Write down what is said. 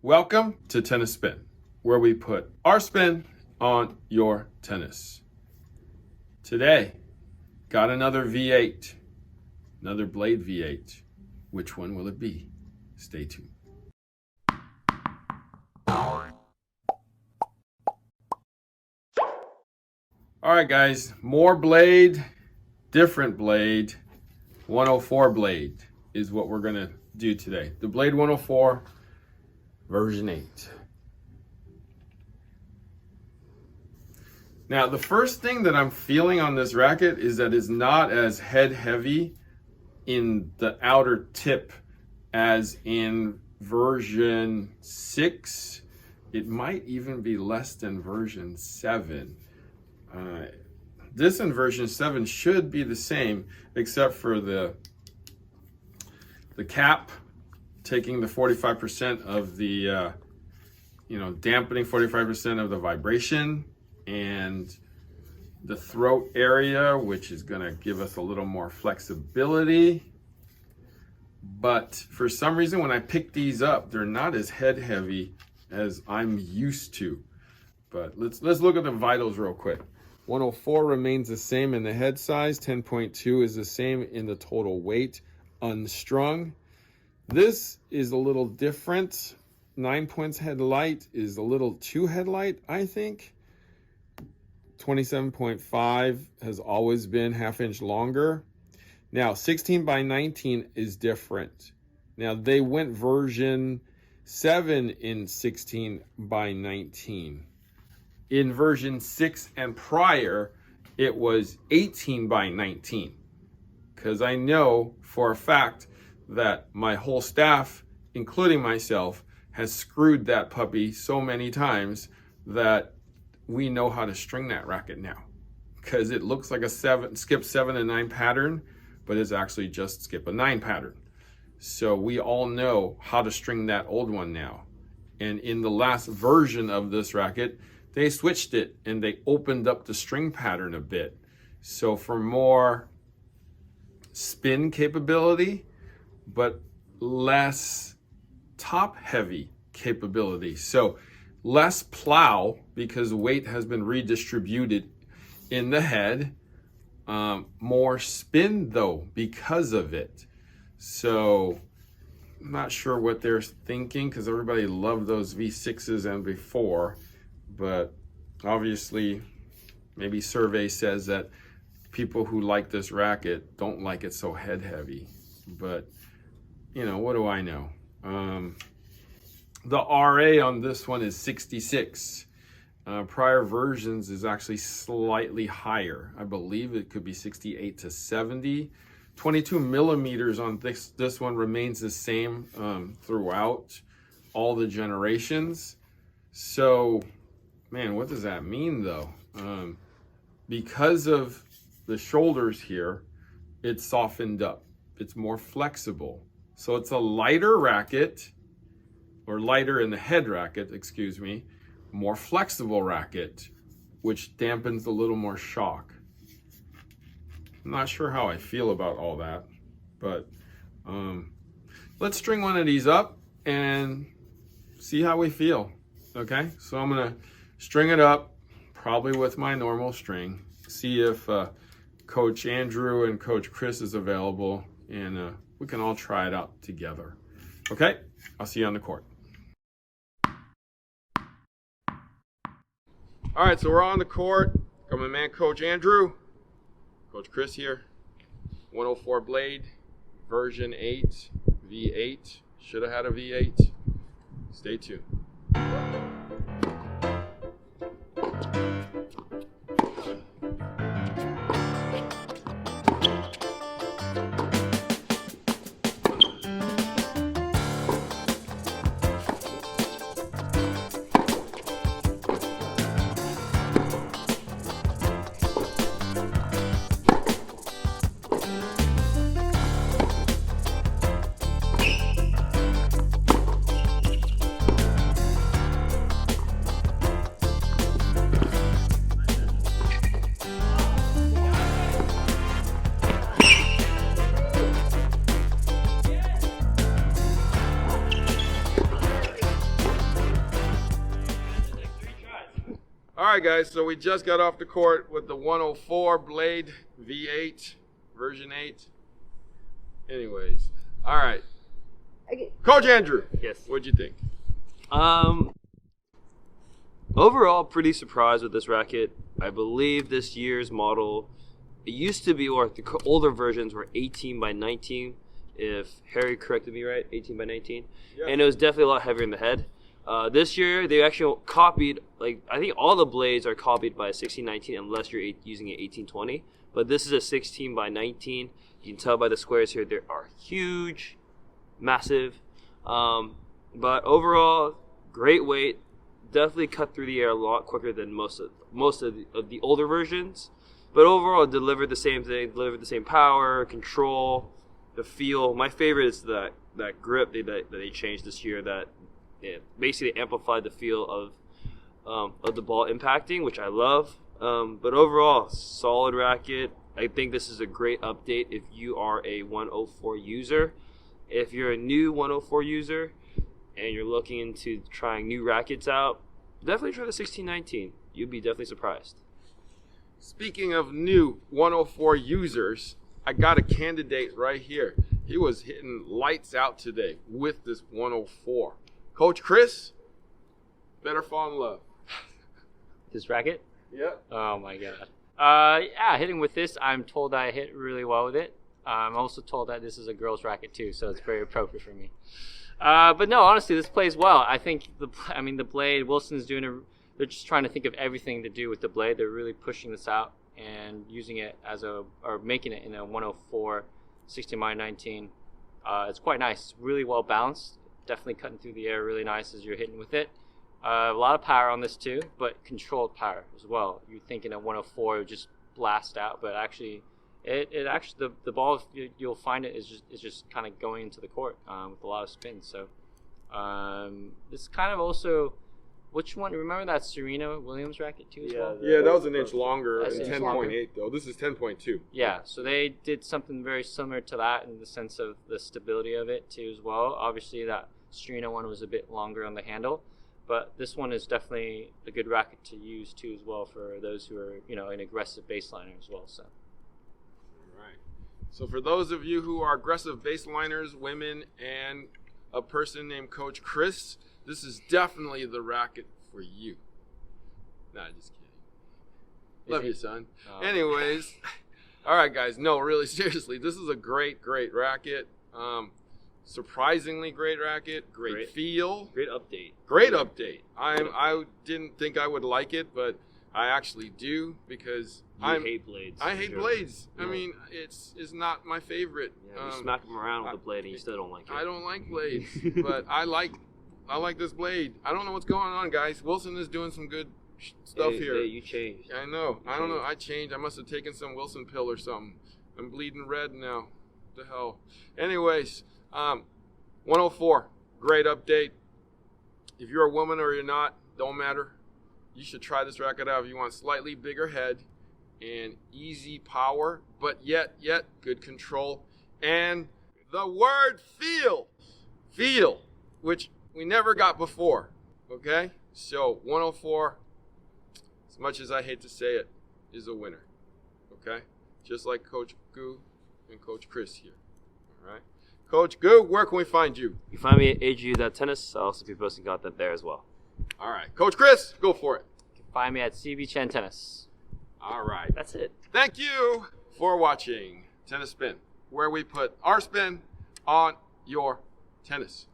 Welcome to Tennis Spin, where we put our spin on your tennis. Today, got another V8, another blade V8. Which one will it be? Stay tuned. All right, guys, more blade, different blade, 104 blade is what we're gonna do today. The Blade 104 version 8. Now, the first thing that I'm feeling on this racket is that it's not as head heavy in the outer tip as in version 6. It might even be less than version 7. This in version 7 should be the same, except for the cap taking the 45% of the, dampening 45% of the vibration, and the throat area, which is gonna give us a little more flexibility. But for some reason, when I pick these up, they're not as head heavy as I'm used to. But let's look at the vitals real quick. 104 remains the same in the head size. 10.2 is the same in the total weight, unstrung. This is a little different. 9 points headlight is a little too headlight, I think. 27.5 has always been ½ inch longer. Now, 16 by 19 is different. Now, they went version 7 in 16 by 19. In version 6 and prior, it was 18 by 19. Because I know for a fact that my whole staff, including myself, has screwed that puppy so many times that we know how to string that racket now. Because it looks like a skip 7 and 9 pattern, but it's actually just skip a 9 pattern. So we all know how to string that old one now. And in the last version of this racket, they switched it and they opened up the string pattern a bit. So for more spin capability, but less top heavy capability. So less plow because weight has been redistributed in the head. More spin though because of it. So I'm not sure what they're thinking because everybody loved those V6s and before, but obviously maybe survey says that people who like this racket don't like it so head heavy. But what do I know? The RA on this one is 66. Prior versions is actually slightly higher. I believe it could be 68 to 70. 22 millimeters on this one remains the same throughout all the generations. So, man, what does that mean though? Because of the shoulders here, it's softened up. It's more flexible. So it's a lighter racket, or lighter in the head racket, excuse me, more flexible racket, which dampens a little more shock. I'm not sure how I feel about all that, but let's string one of these up and see how we feel, okay? So I'm gonna string it up, probably with my normal string, see if Coach Andrew and Coach Chris is available, and we can all try it out together. Okay, I'll see you on the court. All right, so we're on the court. Got my man, Coach Andrew. Coach Chris here. 104 blade, version 8, V8. Should have had a V8. Stay tuned. All right, guys, so we just got off the court with the 104 Blade V8, version 8. Anyways, all right. Okay. Coach Andrew, Yes. what'd you think? Overall, pretty surprised with this racket. I believe this year's model, it used to be, or the older versions were 18 by 19, if Harry corrected me right, 18 by 19. Yeah. And it was definitely a lot heavier in the head. This year, they actually copied, like, I think all the blades are copied by a 1619 unless you're using an 1820. But this is a 16 by 19. You can tell by the squares here, they are huge, massive. But overall, great weight. Definitely cut through the air a lot quicker than most of the older versions. But overall, it delivered the same thing, delivered the same power, control, the feel. My favorite is that grip that they changed this year that basically amplified the feel of the ball impacting, which I love. But overall, solid racket. I think this is a great update if you are a 104 user. If you're a new 104 user and you're looking into trying new rackets out, definitely try the 1619. You'd be definitely surprised. Speaking of new 104 users, I got a candidate right here. He was hitting lights out today with this 104. Coach Chris, better fall in love. This racket? Yeah. Oh my god. Yeah, hitting with this, I'm told I hit really well with it. I'm also told that this is a girl's racket too, so it's very appropriate for me. But no, honestly, this plays well. I think the blade, Wilson's they're just trying to think of everything to do with the blade. They're really pushing this out and using it or making it in a 104 16 by 19. It's quite nice. It's really well balanced. Definitely cutting through the air really nice as you're hitting with it. A lot of power on this too, but controlled power as well. You're thinking at 104 it would just blast out, but actually, it actually the ball you'll find it is just kind of going into the court with a lot of spin. So this kind of also, which one? Remember that Serena Williams racket too as well? Yeah, that was an inch longer That's and an inch 10.8 though. This is 10.2. Yeah, so they did something very similar to that in the sense of the stability of it too as well. Obviously, that Serena one was a bit longer on the handle. But this one is definitely a good racket to use too as well for those who are, an aggressive baseliner as well. So. All right. So for those of you who are aggressive baseliners, women, and a person named Coach Chris, this is definitely the racket for you. Nah, just kidding. Love you, son. Oh. Anyways, all right, guys. No, really, seriously, this is a great racket. Surprisingly great racket, great feel, Great update. great update. I didn't think I would like it, but I actually do because I hate blades. I hate Sure. blades. Yeah. I mean, it's not my favorite. Yeah, you smack them around with the blade and you still don't like it. I don't like blades, but I like this blade. I don't know what's going on, guys. Wilson is doing some good stuff Hey, here. Hey, you changed. I know. I don't know. I changed. I must have taken some Wilson pill or something. I'm bleeding red now. What the hell. Anyways. 104, great update. If you're a woman or you're not, don't matter. You should try this racket out if you want slightly bigger head and easy power, but yet good control. And the word feel, which we never got before, okay? So 104, as much as I hate to say it, is a winner, okay? Just like Coach Gu and Coach Chris here, all right? Coach Gu, where can we find you? You find me at agu.tennis. I'll also be posting content there as well. All right. Coach Chris, go for it. You can find me at CB Chen Tennis. All right. That's it. Thank you for watching Tennis Spin, where we put our spin on your tennis.